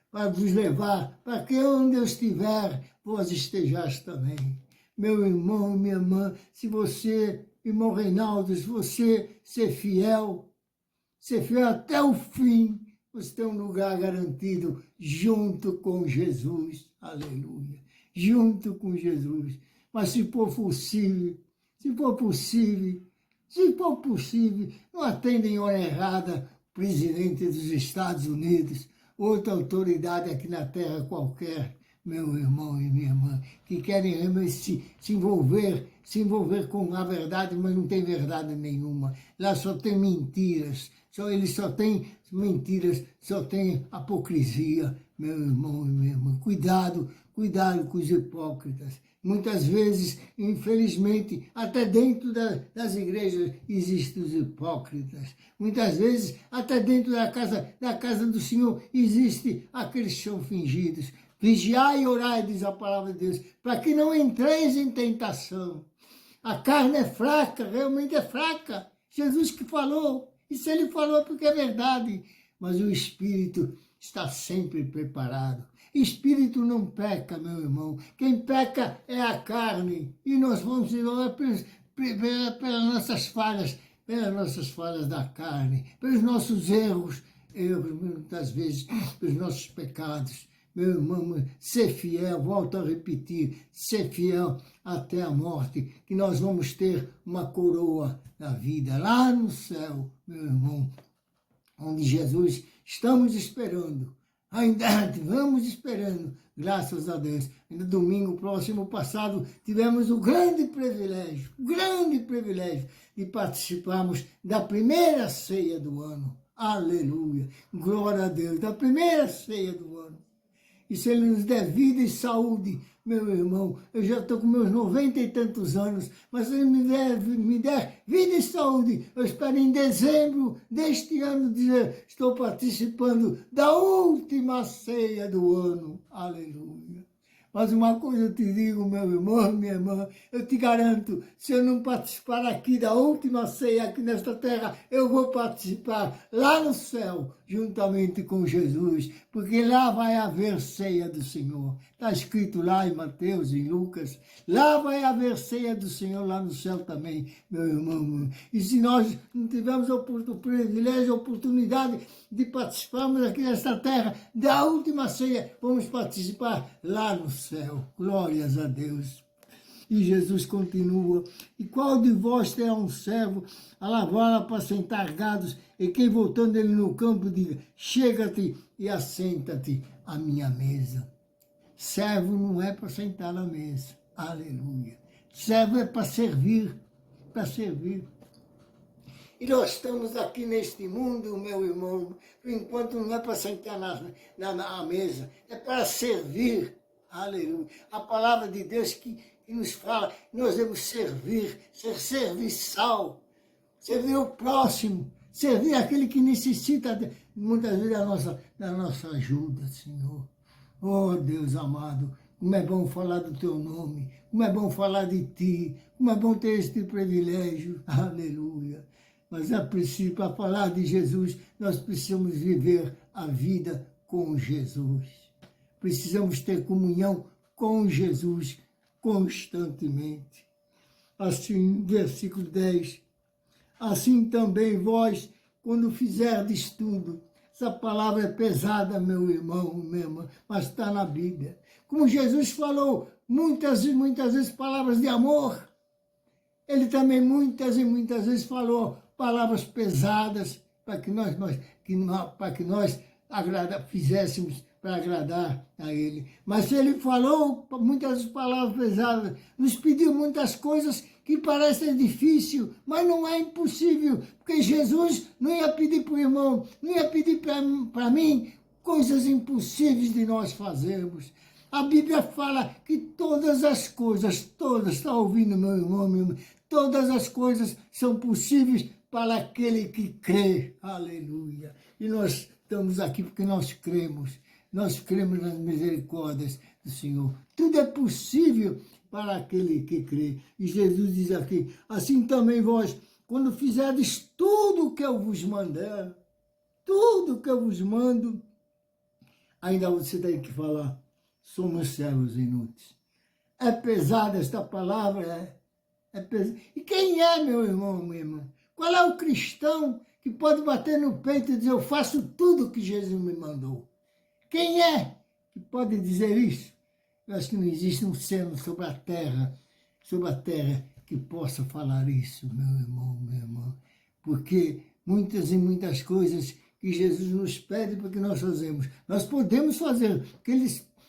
para vos levar, para que onde eu estiver, vós estejais também. Meu irmão e minha irmã, se você, irmão Reinaldo, se você ser fiel até o fim, você tem um lugar garantido junto com Jesus. Aleluia. Junto com Jesus. Mas se for possível, não atendem hora errada o presidente dos Estados Unidos, outra autoridade aqui na terra qualquer, meu irmão e minha irmã, que querem realmente se envolver com a verdade, mas não tem verdade nenhuma. Lá só tem mentiras, eles só têm mentiras, só tem hipocrisia, meu irmão e minha irmã. Cuidado com os hipócritas. Muitas vezes, infelizmente, até dentro das igrejas existem os hipócritas. Muitas vezes, até dentro da casa do Senhor, existem aqueles que são fingidos. Vigiai e orai, diz a palavra de Deus, para que não entreis em tentação. A carne é fraca, realmente é fraca. Jesus que falou, e se ele falou é porque é verdade. Mas o Espírito está sempre preparado. Espírito não peca, meu irmão. Quem peca é a carne. E nós vamos pelas nossas falhas da carne, pelos nossos erros, muitas vezes, pelos nossos pecados. Meu irmão, ser fiel, volto a repetir, ser fiel até a morte, que nós vamos ter uma coroa da vida lá no céu, meu irmão, onde Jesus estamos esperando. Ainda vamos esperando, graças a Deus. Ainda domingo próximo passado tivemos o grande privilégio de participarmos da primeira ceia do ano. Aleluia, glória a Deus, da primeira ceia do ano. E se Ele nos der vida e saúde, meu irmão, eu já estou com meus 90 e tantos anos, mas se Ele me der vida e saúde, eu espero em dezembro deste ano dizer, estou participando da última ceia do ano. Aleluia. Mas uma coisa eu te digo, meu irmão, minha irmã, eu te garanto, se eu não participar aqui da última ceia aqui nesta terra, eu vou participar lá no céu, juntamente com Jesus, porque lá vai haver ceia do Senhor. Está escrito lá em Mateus, em Lucas, lá vai haver ceia do Senhor lá no céu também, meu irmão. E se nós não tivermos o privilégio, a oportunidade de participarmos aqui nesta terra da última ceia, vamos participar lá no céu. Glórias a Deus. E Jesus continua, e qual de vós terá um servo a lavar, apacentar gados, e quem voltando ele no campo diga, chega-te e assenta-te à minha mesa. Servo não é para sentar na mesa, aleluia. Servo é para servir, E nós estamos aqui neste mundo, meu irmão, por enquanto não é para sentar na mesa, é para servir, aleluia. A palavra de Deus que nos fala que nós devemos servir, ser serviçal, servir o próximo, servir aquele que necessita muitas vezes da nossa ajuda, Senhor. Oh, Deus amado, como é bom falar do teu nome, como é bom falar de ti, como é bom ter este privilégio, aleluia. Mas é preciso, para falar de Jesus, nós precisamos viver a vida com Jesus. Precisamos ter comunhão com Jesus constantemente. Assim, versículo 10. Assim também vós, quando fizerdes tudo. Essa palavra é pesada, meu irmão, minha irmã, mas está na Bíblia. Como Jesus falou muitas e muitas vezes palavras de amor, ele também muitas e muitas vezes falou palavras pesadas para que nós fizéssemos para agradar a ele. Mas ele falou muitas palavras pesadas, nos pediu muitas coisas que parecem difíceis, mas não é impossível, porque Jesus não ia pedir para o irmão, não ia pedir para mim coisas impossíveis de nós fazermos. A Bíblia fala que todas as coisas, está ouvindo meu irmão, minha irmã, todas as coisas são possíveis para aquele que crê. Aleluia. E nós estamos aqui porque nós cremos nas misericórdias do Senhor. Tudo é possível para aquele que crê. E Jesus diz aqui, assim também vós, quando fizerdes tudo o que eu vos mandar, tudo o que eu vos mando, ainda você tem que falar, somos servos inúteis. É pesada esta palavra, é pesada. E quem é, meu irmão, minha irmã? Qual é o cristão que pode bater no peito e dizer, eu faço tudo o que Jesus me mandou? Quem é que pode dizer isso? Eu acho que não existe um ser sobre a terra que possa falar isso, meu irmão, minha irmã. Porque muitas e muitas coisas que Jesus nos pede para que nós fazemos, nós podemos fazer, porque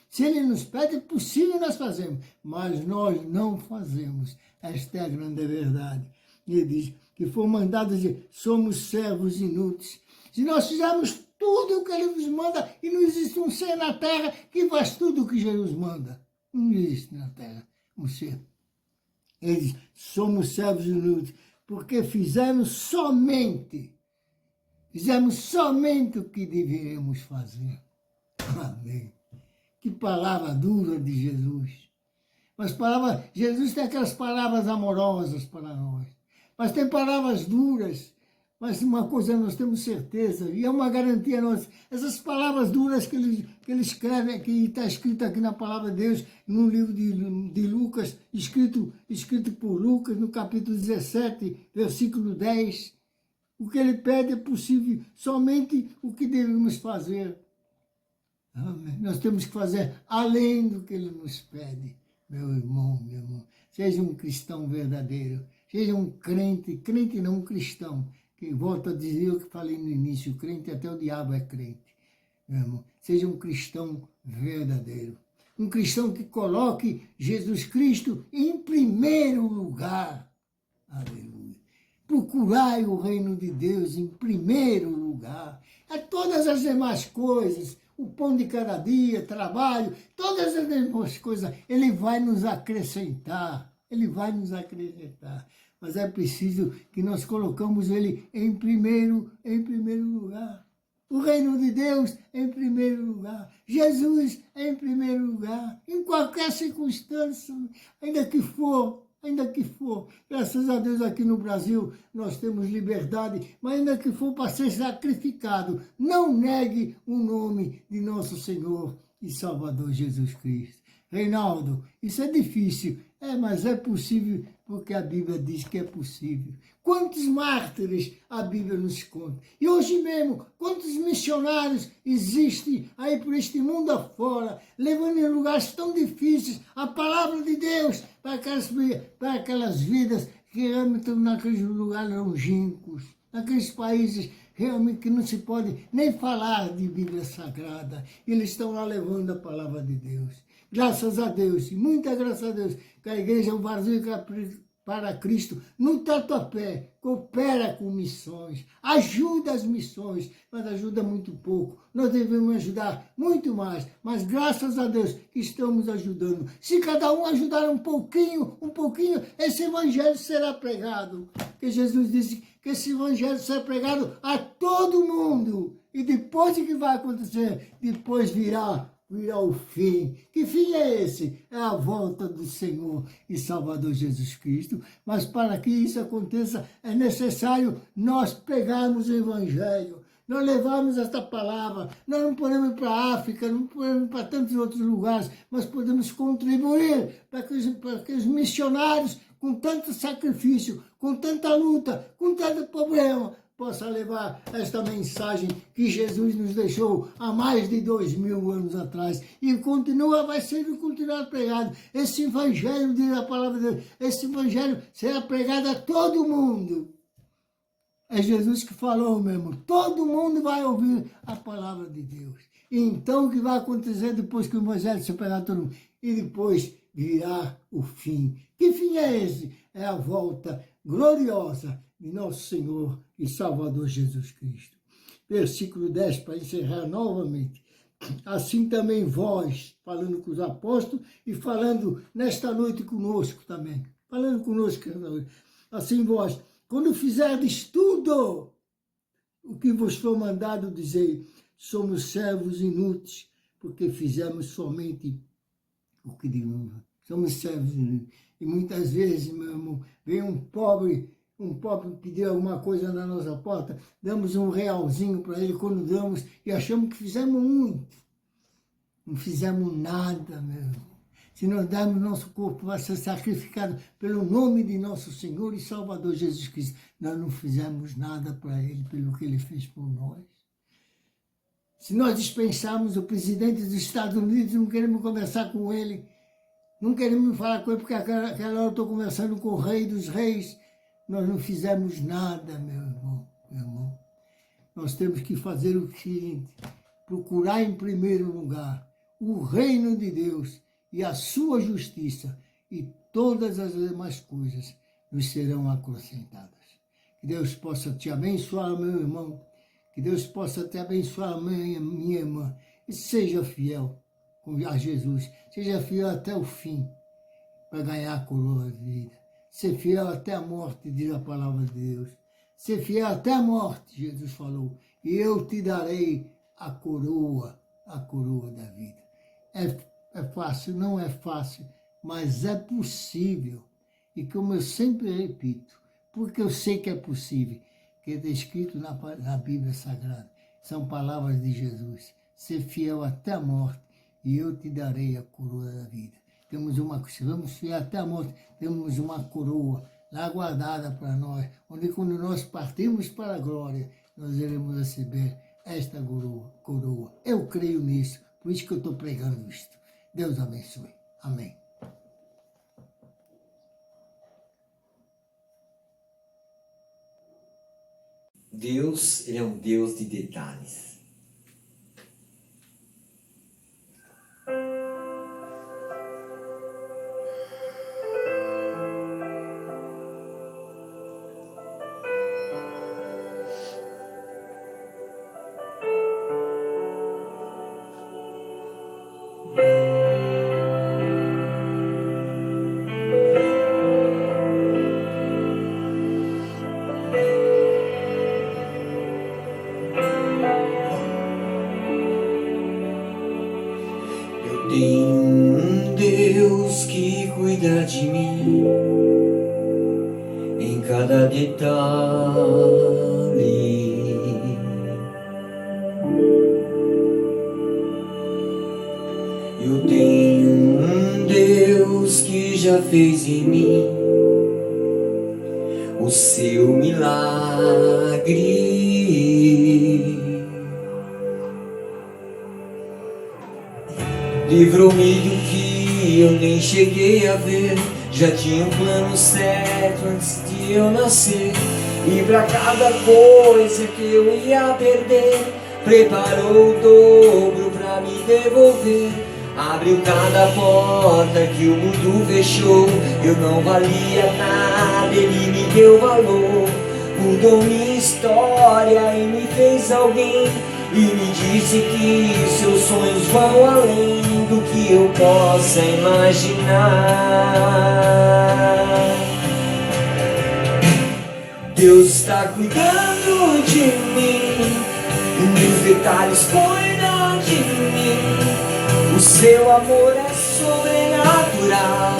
se Ele nos pede, é possível nós fazermos, mas nós não fazemos. Esta é a grande verdade. E Ele diz que foi mandado dizer, somos servos inúteis. Se nós fizermos tudo o que Ele nos manda, e não existe um ser na terra que faz tudo o que Jesus manda. Não existe na terra um ser. Ele diz, somos servos inúteis, porque fizemos somente o que deveríamos fazer. Amém. Que palavra dura de Jesus. Mas Jesus tem aquelas palavras amorosas para nós. Mas tem palavras duras. Mas uma coisa nós temos certeza, e é uma garantia nossa, essas palavras duras que ele escreve, que está escrito aqui na palavra de Deus, no livro de Lucas, escrito por Lucas, no capítulo 17, versículo 10, o que ele pede é possível, somente o que devemos fazer. Amém. Nós temos que fazer além do que ele nos pede, meu irmão, minha irmã. Seja um cristão verdadeiro, seja um crente não um cristão, que volta a dizer o que falei no início, o crente até o diabo é crente, meu irmão. Seja um cristão verdadeiro, um cristão que coloque Jesus Cristo em primeiro lugar. Aleluia. Procurai o reino de Deus em primeiro lugar. A todas as demais coisas, o pão de cada dia, trabalho, todas as demais coisas, Ele vai nos acrescentar. Ele vai nos acrescentar. Mas é preciso que nós colocamos Ele em primeiro lugar. O reino de Deus em primeiro lugar. Jesus em primeiro lugar. Em qualquer circunstância, ainda que for. Graças a Deus aqui no Brasil nós temos liberdade, mas ainda que for para ser sacrificado, não negue o nome de nosso Senhor e Salvador Jesus Cristo. Reinaldo, isso é difícil, mas é possível porque a Bíblia diz que é possível. Quantos mártires a Bíblia nos conta? E hoje mesmo, quantos missionários existem aí por este mundo afora, levando em lugares tão difíceis a palavra de Deus para aquelas vidas que realmente estão naqueles lugares longínquos, naqueles países realmente que não se pode nem falar de Bíblia Sagrada. Eles estão lá levando a palavra de Deus. Graças a Deus, e muita graças a Deus, que a Igreja é um Vazio para Cristo, no Tatuapé, coopera com missões, ajuda as missões, mas ajuda muito pouco. Nós devemos ajudar muito mais, mas graças a Deus que estamos ajudando. Se cada um ajudar um pouquinho, esse evangelho será pregado. Porque Jesus disse que esse evangelho será pregado a todo mundo. E depois o que vai acontecer? Depois virá o fim. Que fim é esse? É a volta do Senhor e Salvador Jesus Cristo. Mas para que isso aconteça, é necessário nós pegarmos o Evangelho, nós levarmos esta palavra. Nós não podemos ir para a África, não podemos ir para tantos outros lugares, mas podemos contribuir para que os missionários com tanto sacrifício, com tanta luta, com tanto problema, possa levar esta mensagem que Jesus nos deixou há mais de 2000 anos atrás e vai ser continuar pregado. Esse evangelho, diz a palavra de Deus, esse evangelho será pregado a todo mundo. É Jesus que falou mesmo, todo mundo vai ouvir a palavra de Deus. E então o que vai acontecer depois que o evangelho se pregar a todo mundo? E depois virá o fim. Que fim é esse? É a volta gloriosa de nosso Senhor e Salvador Jesus Cristo. Versículo 10, para encerrar novamente. Assim também vós, falando com os apóstolos e falando nesta noite conosco também. Falando conosco esta noite. Assim vós, quando fizerdes tudo o que vos for mandado dizer, somos servos inúteis, porque fizemos somente o que devemos. Somos servos inúteis. E muitas vezes, meu irmão, vem um pobre pedir alguma coisa na nossa porta, damos um realzinho para ele quando damos e achamos que fizemos muito. Não fizemos nada, meu irmão. Se nós darmos nosso corpo para ser sacrificado pelo nome de nosso Senhor e Salvador Jesus Cristo, nós não fizemos nada para ele, pelo que ele fez por nós. Se nós dispensarmos o presidente dos Estados Unidos, não queremos conversar com ele, não queremos falar com ele, porque aquela hora eu estou conversando com o Rei dos Reis, nós não fizemos nada, meu irmão. Nós temos que fazer o seguinte, procurar em primeiro lugar o reino de Deus e a sua justiça, e todas as demais coisas nos serão acrescentadas. Que Deus possa te abençoar, meu irmão, que Deus possa te abençoar, minha irmã, e seja fiel a Jesus, seja fiel até o fim, para ganhar a coroa de vida. Ser fiel até a morte, diz a palavra de Deus. Ser fiel até a morte, Jesus falou. E eu te darei a coroa da vida. É fácil? Não é fácil, mas é possível. E como eu sempre repito, porque eu sei que é possível, que está escrito na Bíblia Sagrada, são palavras de Jesus. Ser fiel até a morte, e eu te darei a coroa da vida. Se vamos fiel até a morte, temos uma coroa lá guardada para nós, onde quando nós partimos para a glória, nós iremos receber esta coroa. Eu creio nisso, por isso que eu estou pregando isto. Deus abençoe. Amém. Deus, ele é um Deus de detalhes. Tem um Deus que cuida de mim em cada detalhe. Eu tenho um Deus que já fez em mim o seu milagre. Livrou-me do que eu nem cheguei a ver. Já tinha um plano certo antes de eu nascer. E pra cada coisa que eu ia perder, preparou o dobro pra me devolver. Abriu cada porta que o mundo fechou. Eu não valia nada, ele me deu valor. Mudou minha história e me fez alguém. E me disse que seus sonhos vão além do que eu possa imaginar. Deus está cuidando de mim, e nos detalhes cuida de mim. O seu amor é sobrenatural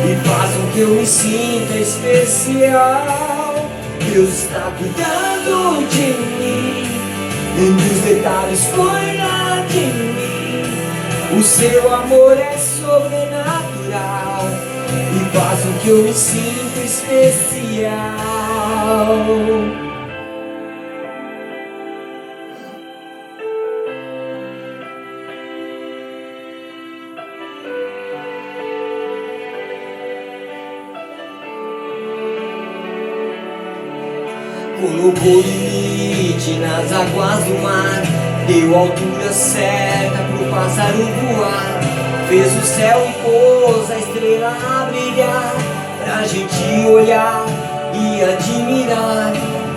e faz com que eu me sinta especial. Deus está cuidando de mim, e nos detalhes cuida de mim. O seu amor é sobrenatural e faz com que eu me sinto especial. Colocou limite nas águas do mar, deu altura certa pro pássaro voar, fez o céu e pôs a estrela a brilhar, pra gente olhar e admirar.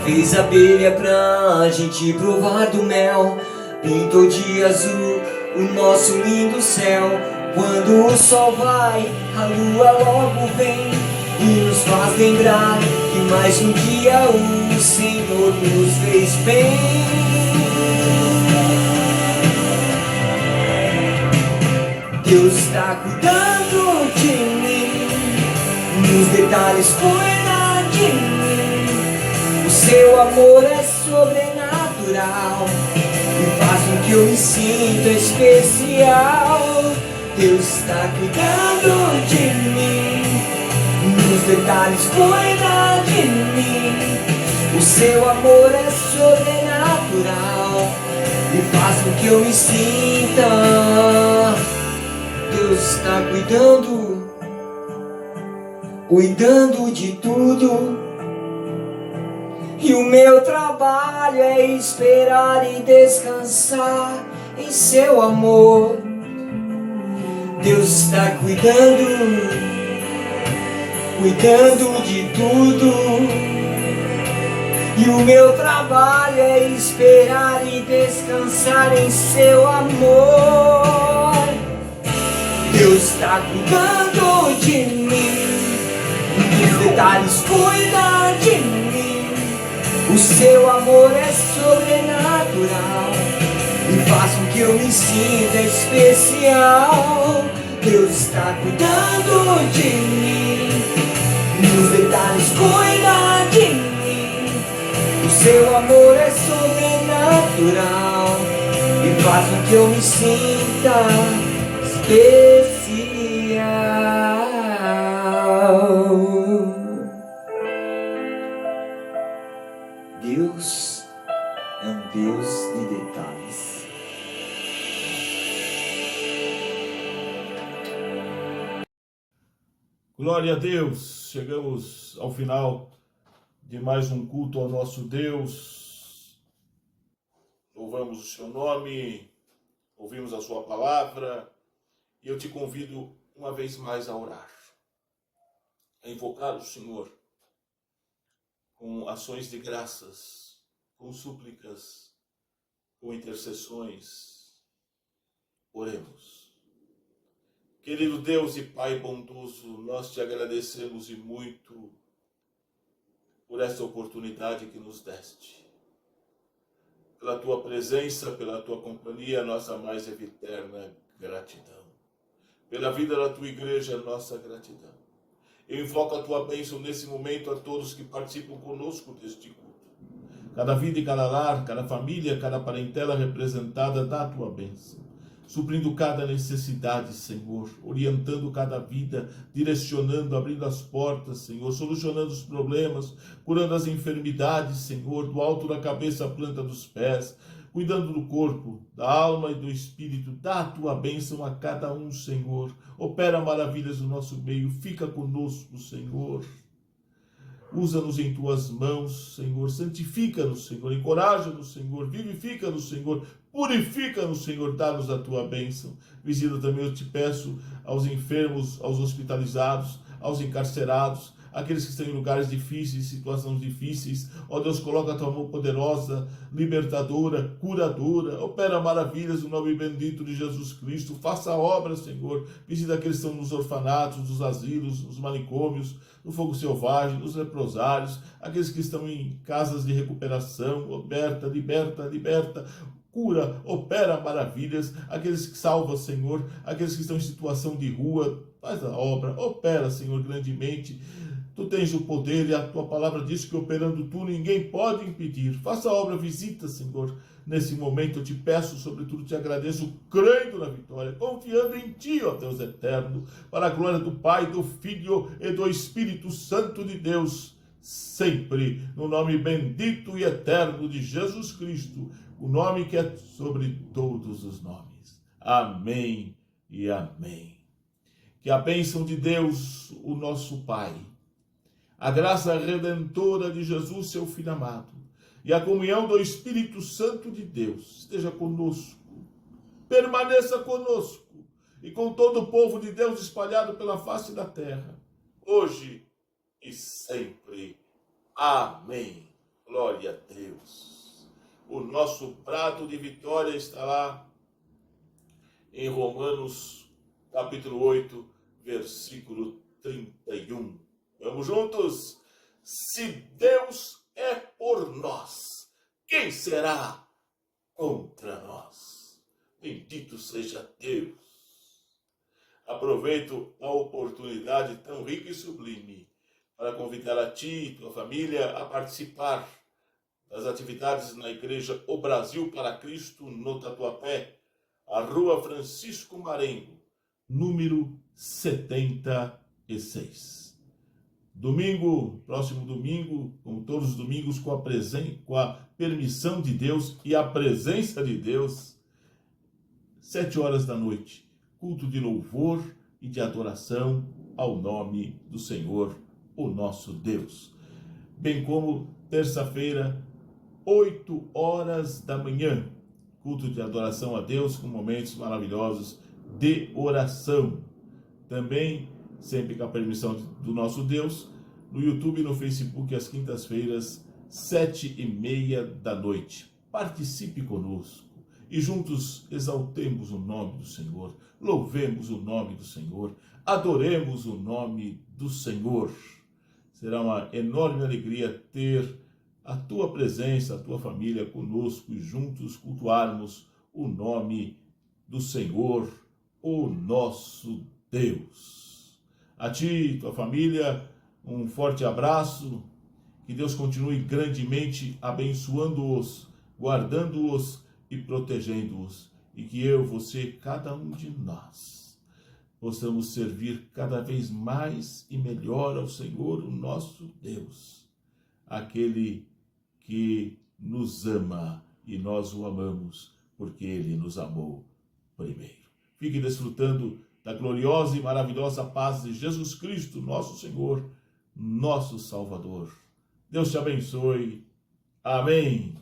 Fez a abelha pra gente provar do mel, pintou de azul o nosso lindo céu. Quando o sol vai, a lua logo vem e nos faz lembrar que mais um dia o Senhor nos fez bem. Deus está cuidando de mim, nos detalhes cuida de mim. O seu amor é sobrenatural e faz com que eu me sinta especial. Deus está cuidando de mim, nos detalhes cuida de mim. O seu amor é sobrenatural e faz com que eu me sinta. Deus está cuidando de tudo. E o meu trabalho é esperar e descansar em seu amor. Deus está cuidando de tudo. E o meu trabalho é esperar e descansar em seu amor. Deus está cuidando de mim, nos detalhes cuida de mim. O seu amor é sobrenatural e faz com que eu me sinta especial. Deus está cuidando de mim, nos detalhes cuida de mim. O seu amor é sobrenatural e faz com que eu me sinta especial. Deus é um Deus de detalhes. Glória a Deus, chegamos ao final de mais um culto ao nosso Deus. Louvamos o seu nome, ouvimos a sua palavra e eu te convido uma vez mais a orar, a invocar o Senhor com ações de graças, com súplicas, com intercessões. Oremos. Querido Deus e Pai bondoso, nós te agradecemos e muito por esta oportunidade que nos deste. Pela tua presença, pela tua companhia, nossa mais eterna gratidão. Pela vida da tua igreja, nossa gratidão. Eu invoco a tua bênção nesse momento a todos que participam conosco deste culto. Cada vida e cada lar, cada família, cada parentela representada, dá a tua bênção. Suprindo cada necessidade, Senhor, orientando cada vida, direcionando, abrindo as portas, Senhor, solucionando os problemas, curando as enfermidades, Senhor, do alto da cabeça à planta dos pés, cuidando do corpo, da alma e do espírito. Dá a tua bênção a cada um, Senhor. Opera maravilhas no nosso meio, fica conosco, Senhor. Usa-nos em tuas mãos, Senhor. Santifica-nos, Senhor. Encoraja-nos, Senhor. Vivifica-nos, Senhor. Purifica-nos, Senhor. Dá-nos a tua bênção. Visita também, eu te peço, aos enfermos, aos hospitalizados, aos encarcerados, aqueles que estão em lugares difíceis, situações difíceis. Ó Deus, coloca a tua mão poderosa, libertadora, curadora. Opera maravilhas no nome bendito de Jesus Cristo. Faça a obra, Senhor. Visita aqueles que estão nos orfanatos, nos asilos, nos manicômios, no fogo selvagem, nos leprosários, aqueles que estão em casas de recuperação. Liberta. Cura, opera maravilhas, aqueles que salvam, Senhor, aqueles que estão em situação de rua, faz a obra, opera, Senhor, grandemente. Tu tens o poder e a tua palavra diz que operando tu ninguém pode impedir. Faça a obra, visita, Senhor. Nesse momento eu te peço, sobretudo te agradeço, crendo na vitória, confiando em ti, ó Deus eterno, para a glória do Pai, do Filho e do Espírito Santo de Deus, sempre, no nome bendito e eterno de Jesus Cristo, o nome que é sobre todos os nomes. Amém e amém. Que a bênção de Deus, o nosso Pai, a graça redentora de Jesus, seu Filho amado, e a comunhão do Espírito Santo de Deus esteja conosco, permaneça conosco e com todo o povo de Deus espalhado pela face da terra, hoje e sempre. Amém. Glória a Deus. O nosso prato de vitória está lá em Romanos, capítulo 8, versículo 31. Vamos juntos? Se Deus é por nós, quem será contra nós? Bendito seja Deus. Aproveito a oportunidade tão rica e sublime para convidar a ti e tua família a participar das atividades na Igreja O Brasil para Cristo no Tatuapé, a Rua Francisco Marengo, número 76. Domingo, próximo domingo, como todos os domingos, com a permissão de Deus e a presença de Deus, 7 horas da noite, culto de louvor e de adoração ao nome do Senhor, o nosso Deus. Bem como terça-feira, 8 horas da manhã, culto de adoração a Deus com momentos maravilhosos de oração. Também, sempre com a permissão do nosso Deus, no YouTube e no Facebook, às quintas-feiras, 7h30 da noite. Participe conosco e juntos exaltemos o nome do Senhor, louvemos o nome do Senhor, adoremos o nome do Senhor. Será uma enorme alegria ter a tua presença, a tua família conosco e juntos cultuarmos o nome do Senhor, o nosso Deus. A ti, tua família, um forte abraço. Que Deus continue grandemente abençoando-os, guardando-os e protegendo-os. E que eu, você, cada um de nós, possamos servir cada vez mais e melhor ao Senhor, o nosso Deus. Aquele que nos ama e nós o amamos, porque Ele nos amou primeiro. Fique desfrutando da gloriosa e maravilhosa paz de Jesus Cristo, nosso Senhor, nosso Salvador. Deus te abençoe. Amém.